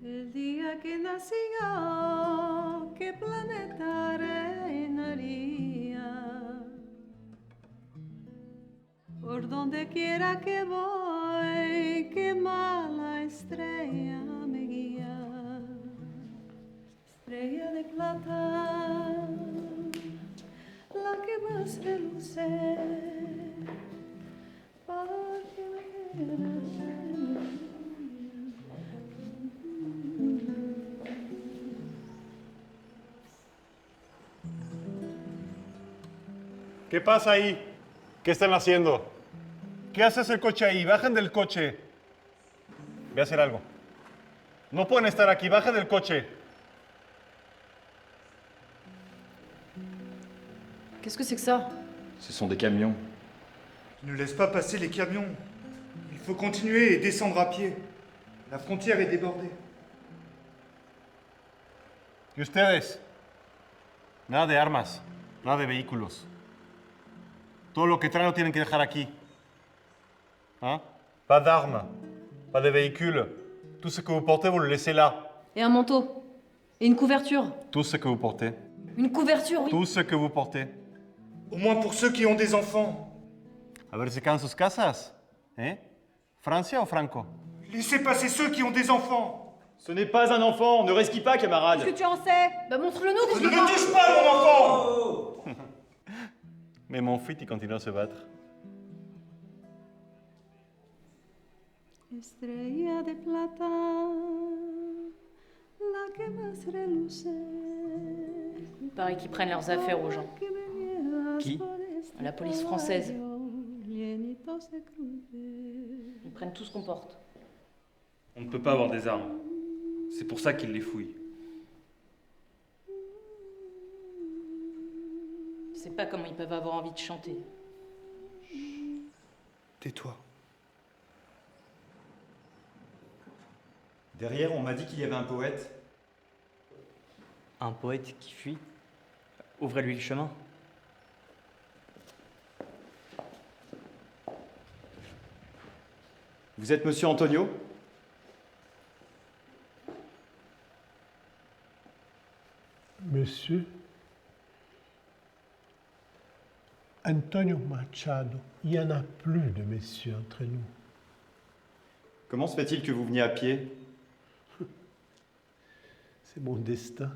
El día que nací yo, ¿qué planeta reinaría? Por donde quiera que voy, qué mala estrella me guía. Estrella de plata, la que más reluce, porque me quieras. ¿Qué pasa ahí? ¿Qué están haciendo? ¿Qué hace ese coche ahí? Bajen del coche. Voy a hacer algo. No pueden estar aquí, bajen del coche. Qu'est-ce que c'est que ça? Ce sont des camions. Ne laisse pas passer les camions. Il faut continuer et descendre à pied. La frontière est débordée. ¿Y ustedes? Nada de armas, nada de vehículos. Todo lo que traen lo tienen que dejar aquí. Hein? Pas d'armes, pas de véhicules. Tout ce que vous portez, vous le laissez là. Et un manteau. Et une couverture. Tout ce que vous portez. Une couverture, oui. Tout ce que vous portez. Au moins pour ceux qui ont des enfants. A ver si quedan sus casas. ¿Eh? ¿Francia o Franco? Laissez passer ceux qui ont des enfants. Ce n'est pas un enfant, ne resquis pas, camarade. Qu'est-ce que tu en sais? Bah montre-le-nous, qu'est-ce Ne que me touche pas, mon enfant! Mais mon fils, il continue à se battre. Estrella de plata, la que más reluce. Il paraît qu'ils prennent leurs affaires aux gens. Qui? La police française. Ils prennent tout ce qu'on porte. On ne peut pas avoir des armes. C'est pour ça qu'ils les fouillent. Je sais pas comment ils peuvent avoir envie de chanter. Tais-toi. Derrière, on m'a dit qu'il y avait un poète. Un poète qui fuit? Ouvrez-lui le chemin. Vous êtes monsieur Antonio? Monsieur Antonio Machado, il n'y en a plus de messieurs entre nous. Comment se fait-il que vous veniez à pied? C'est mon destin.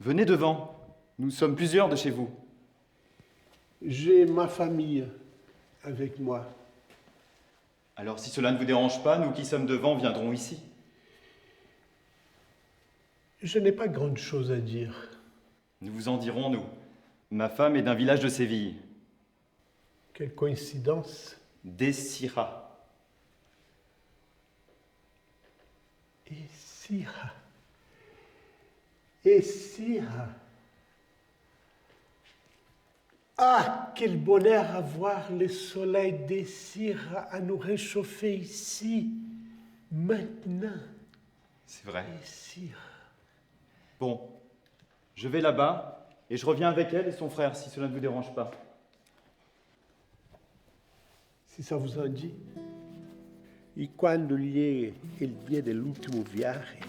Venez devant. Nous sommes plusieurs de chez vous. J'ai ma famille avec moi. Alors si cela ne vous dérange pas, nous qui sommes devant viendrons ici. Je n'ai pas grande chose à dire. Nous vous en dirons, nous. Ma femme est d'un village de Séville. Quelle coïncidence. Dessira. Essira. Essira. Ah, quel bonheur à voir le soleil d'Essira à nous réchauffer ici, maintenant. C'est vrai. Essira. Bon, je vais là-bas et je reviens avec elle et son frère, si cela ne vous dérange pas. Si ça vous en dit. E quando gli è il dia dell'ultimo viaggio,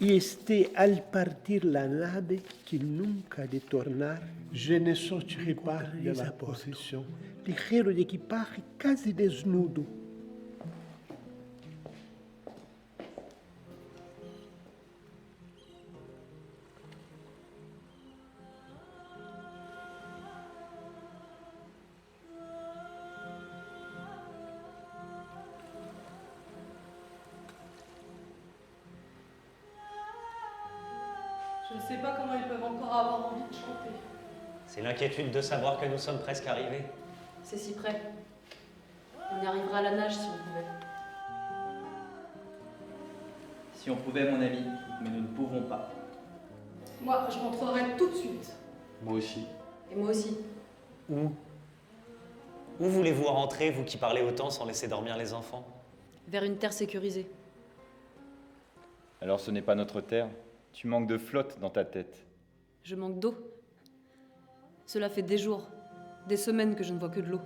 e ste al partir la nave che nunca ha de tornar, je ne sortirai pas de la possession, ligero de equipaje, quasi desnudo. Je ne sais pas comment ils peuvent encore avoir envie de chanter. C'est l'inquiétude de savoir que nous sommes presque arrivés. C'est si près. On y arrivera à la nage si on pouvait. Si on pouvait, mon ami, mais nous ne pouvons pas. Moi, je rentrerai tout de suite. Moi aussi. Et moi aussi. Où? Où voulez-vous rentrer, vous qui parlez autant sans laisser dormir les enfants? Vers une terre sécurisée. Alors ce n'est pas notre terre. Tu manques de flotte dans ta tête. Je manque d'eau. Cela fait des jours, des semaines que je ne vois que de l'eau.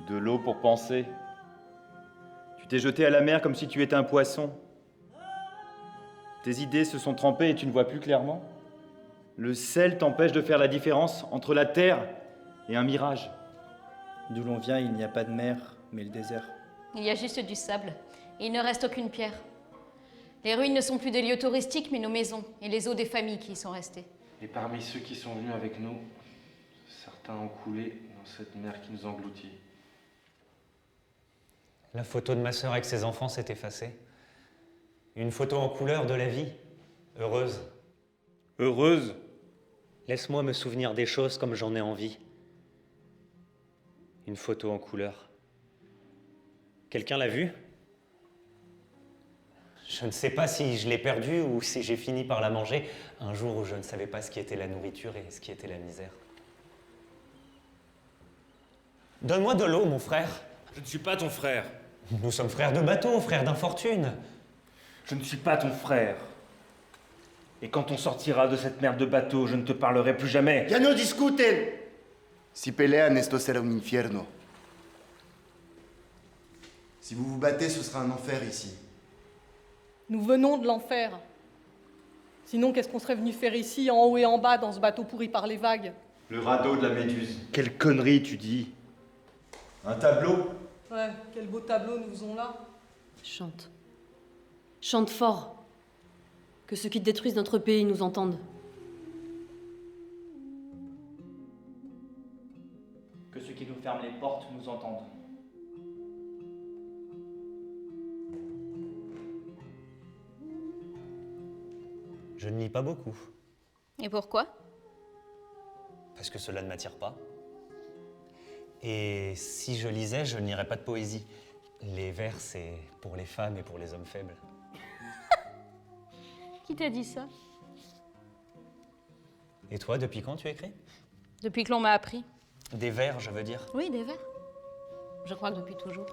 De l'eau pour penser. Tu t'es jeté à la mer comme si tu étais un poisson. Tes idées se sont trempées et tu ne vois plus clairement. Le sel t'empêche de faire la différence entre la terre et un mirage. D'où l'on vient, il n'y a pas de mer, mais le désert. Il y a juste du sable, et il ne reste aucune pierre. Les ruines ne sont plus des lieux touristiques, mais nos maisons, et les os des familles qui y sont restées. Et parmi ceux qui sont venus avec nous, certains ont coulé dans cette mer qui nous engloutit. La photo de ma sœur avec ses enfants s'est effacée. Une photo en couleur de la vie, heureuse. Heureuse? Laisse-moi me souvenir des choses comme j'en ai envie. Une photo en couleur. Quelqu'un l'a vue? Je ne sais pas si je l'ai perdue ou si j'ai fini par la manger un jour où je ne savais pas ce qui était la nourriture et ce qui était la misère. Donne-moi de l'eau, mon frère. Je ne suis pas ton frère. Nous sommes frères de bateau, frères d'infortune. Je ne suis pas ton frère. Et quand on sortira de cette merde de bateau, je ne te parlerai plus jamais. Ya no discuten. Si pelean, esto será un infierno. Si vous vous battez, ce sera un enfer ici. Nous venons de l'enfer. Sinon, qu'est-ce qu'on serait venu faire ici, en haut et en bas, dans ce bateau pourri par les vagues? Le radeau de la Méduse. Quelle connerie tu dis. Un tableau? Ouais, quel beau tableau nous faisons là. Chante. Chante fort. Que ceux qui détruisent notre pays nous entendent. Que ceux qui nous ferment les portes nous entendent. Je ne lis pas beaucoup, Et pourquoi? parce que cela ne m'attire pas. Et si je lisais, je n'irais pas de poésie. Les vers, c'est pour les femmes et pour les hommes faibles. Qui t'a dit ça? Et toi, depuis quand tu écris? Depuis que l'on m'a appris. Des vers, je veux dire. Oui, des vers. Je crois que depuis toujours.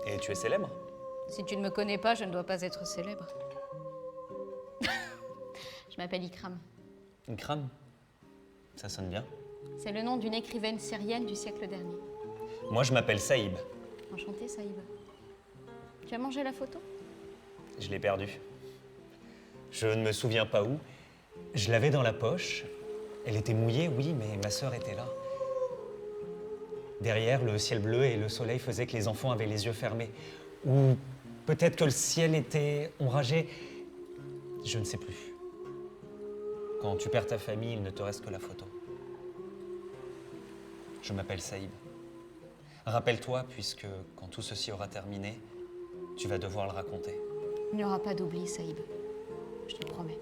Et tu es célèbre? Si tu ne me connais pas, je ne dois pas être célèbre. Je m'appelle Ikram. Ikram? Ça sonne bien. C'est le nom d'une écrivaine syrienne du siècle dernier. Moi, je m'appelle Saïb. Enchantée, Saïb. Tu as mangé la photo? Je l'ai perdue. Je ne me souviens pas où. Je l'avais dans la poche. Elle était mouillée, oui, mais ma sœur était là. Derrière, le ciel bleu et le soleil faisaient que les enfants avaient les yeux fermés. Ou peut-être que le ciel était ombragé. Je ne sais plus. Quand tu perds ta famille, il ne te reste que la photo. Je m'appelle Saïb. Rappelle-toi, puisque quand tout ceci aura terminé, tu vas devoir le raconter. Il n'y aura pas d'oubli, Saïb. Je te le promets.